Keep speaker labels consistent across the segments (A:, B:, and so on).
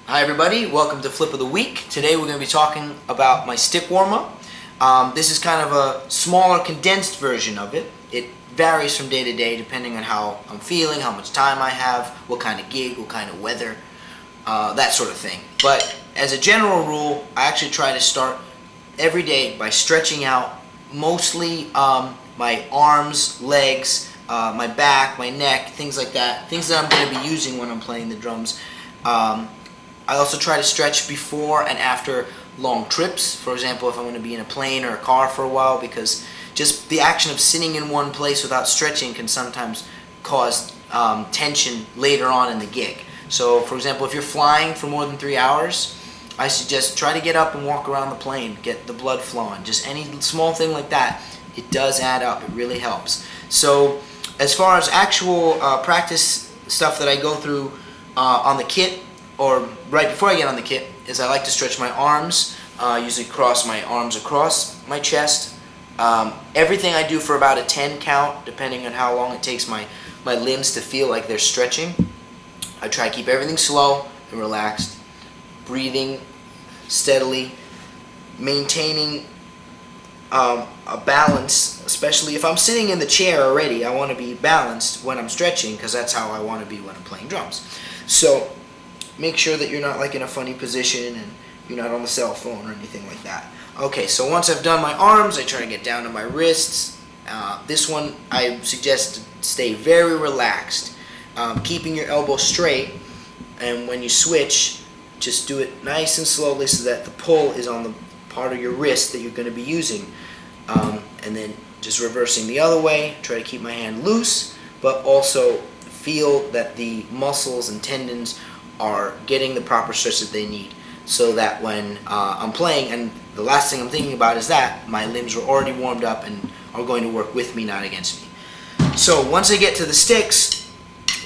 A: Hi everybody, welcome to Flip of the Week. Today we're going to be talking about my stick warm-up. This is kind of a smaller, condensed version of it. It varies from day to day depending on how I'm feeling, how much time I have, what kind of gig, what kind of weather, that sort of thing. But as a general rule, I actually try to start every day by stretching out mostly my arms, legs, my back, my neck, things like that. Things that I'm going to be using when I'm playing the drums. I also try to stretch before and after long trips. For example, if I'm going to be in a plane or a car for a while, because just the action of sitting in one place without stretching can sometimes cause tension later on in the gig. So, for example, if you're flying for more than 3 hours, I suggest try to get up and walk around the plane, get the blood flowing. Just any small thing like that, it does add up. It really helps. So, as far as actual practice stuff that I go through on the kit, or right before I get on the kit, is I like to stretch my arms, usually cross my arms across my chest. Everything I do for about a 10 count, depending on how long it takes my limbs to feel like they're stretching. I try to keep everything slow and relaxed, breathing steadily, maintaining a balance, especially if I'm sitting in the chair already. I want to be balanced when I'm stretching, because that's how I want to be when I'm playing drums. So make sure that you're not like in a funny position and you're not on the cell phone or anything like that. Okay, so once I've done my arms, I try to get down to my wrists. This one I suggest to stay very relaxed, keeping your elbow straight, and when you switch, just do it nice and slowly so that the pull is on the part of your wrist that you're going to be using. And then just reversing the other way, try to keep my hand loose, but also feel that the muscles and tendons are getting the proper stretch that they need, so that when I'm playing, and the last thing I'm thinking about is that my limbs are already warmed up and are going to work with me, not against me. So once I get to the sticks,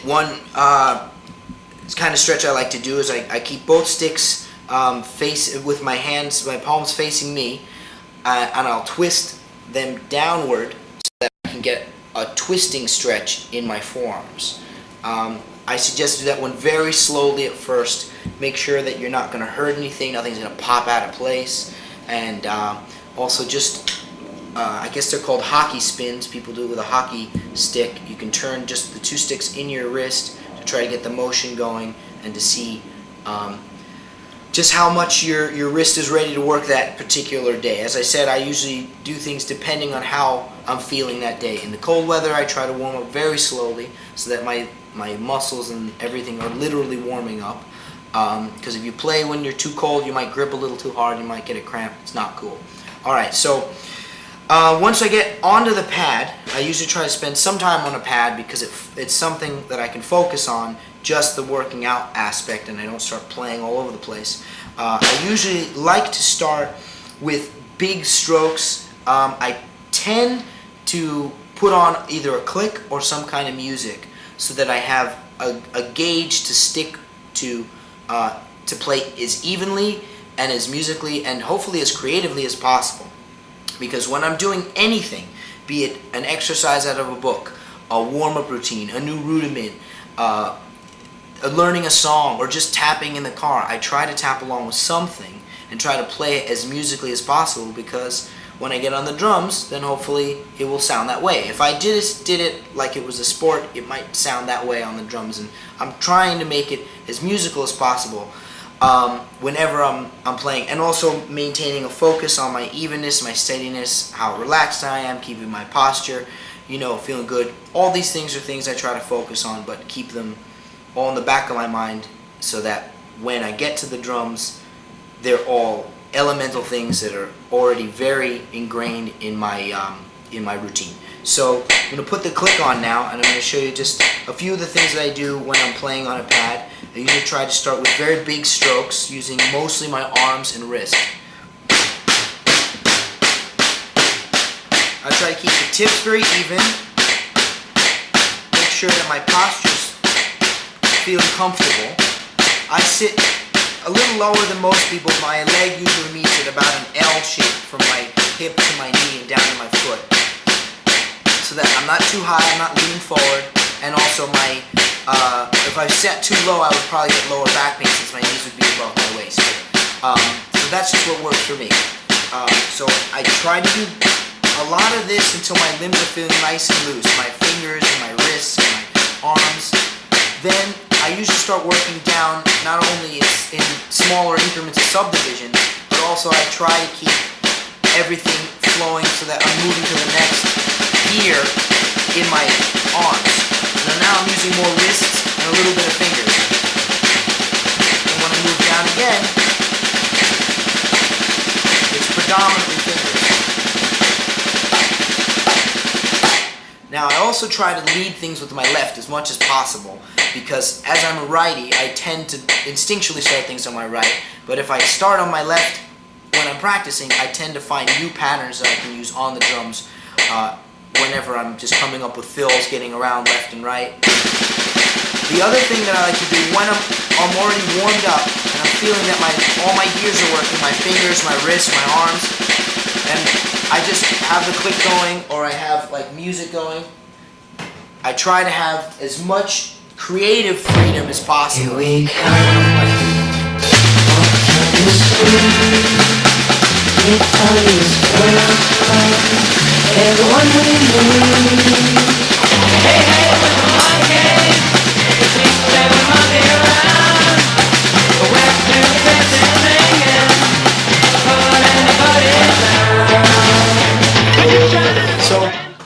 A: one kind of stretch I like to do is I keep both sticks with my hands, my palms facing me, and I'll twist them downward so that I can get a twisting stretch in my forearms. I suggest do that one very slowly at first. Make sure that you're not going to hurt anything, nothing's going to pop out of place. And also just, I guess they're called hockey spins. People do it with a hockey stick. You can turn just the two sticks in your wrist to try to get the motion going and to see just how much your wrist is ready to work that particular day. As I said, I usually do things depending on how I'm feeling that day. In the cold weather, I try to warm up very slowly so that my muscles and everything are literally warming up. Because if you play when you're too cold, you might grip a little too hard, you might get a cramp. It's not cool. Alright, so once I get onto the pad, I usually try to spend some time on a pad because it's something that I can focus on, just the working out aspect, and I don't start playing all over the place. I usually like to start with big strokes. I tend to put on either a click or some kind of music so that I have a gauge to stick to play as evenly and as musically and hopefully as creatively as possible. Because when I'm doing anything, be it an exercise out of a book, a warm-up routine, a new rudiment, learning a song, or just tapping in the car, I try to tap along with something and try to play it as musically as possible, because when I get on the drums, then hopefully it will sound that way. If I just did it like it was a sport, it might sound that way on the drums, and I'm trying to make it as musical as possible whenever I'm playing, and also maintaining a focus on my evenness, my steadiness, how relaxed I am, keeping my posture, feeling good. All these things are things I try to focus on, but keep them all in the back of my mind so that when I get to the drums, they're all elemental things that are already very ingrained in my routine. So I'm going to put the click on now, and I'm going to show you just a few of the things that I do when I'm playing on a pad. I usually try to start with very big strokes, using mostly my arms and wrist. I try to keep the tips very even, make sure that my posture's feeling comfortable. I sit a little lower than most people. My leg usually meets at about an L shape from my hip to my knee and down to my foot, so that I'm not too high, I'm not leaning forward, and also my If I set too low, I would probably get lower back pain since my knees would be above my waist. So that's just what works for me. So I try to do a lot of this until my limbs are feeling nice and loose, my fingers and my wrists and my arms. Then I usually start working down not only in smaller increments of subdivision, but also I try to keep everything flowing so that I'm moving to the next gear in my arms. So now I'm using more wrists and a little bit of fingers. And when I move down again, it's predominantly fingers. Now I also try to lead things with my left as much as possible, because as I'm a righty, I tend to instinctually start things on my right, but if I start on my left when I'm practicing, I tend to find new patterns that I can use on the drums whenever I'm just coming up with fills, getting around left and right. The other thing that I like to do when I'm already warmed up and I'm feeling that all my gears are working, my fingers, my wrists, my arms, and I just have the click going, or I have like music going, I try to have as much creative freedom as possible.
B: Here we come. Everyone we meet. Hey, hey, with the monkey. It's me, seven monkey around. We're still dancing, singing. Put anybody down.
A: So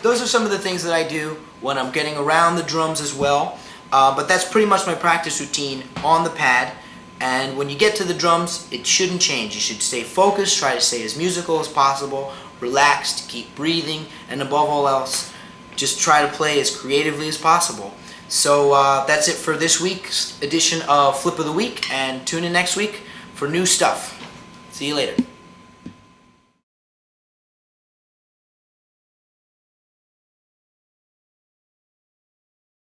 A: those are some of the things that I do when I'm getting around the drums as well. But that's pretty much my practice routine on the pad. And when you get to the drums, it shouldn't change. You should stay focused, try to stay as musical as possible, relaxed, keep breathing, and above all else, just try to play as creatively as possible. So that's it for this week's edition of Flip of the Week, and tune in next week for new stuff. See you later.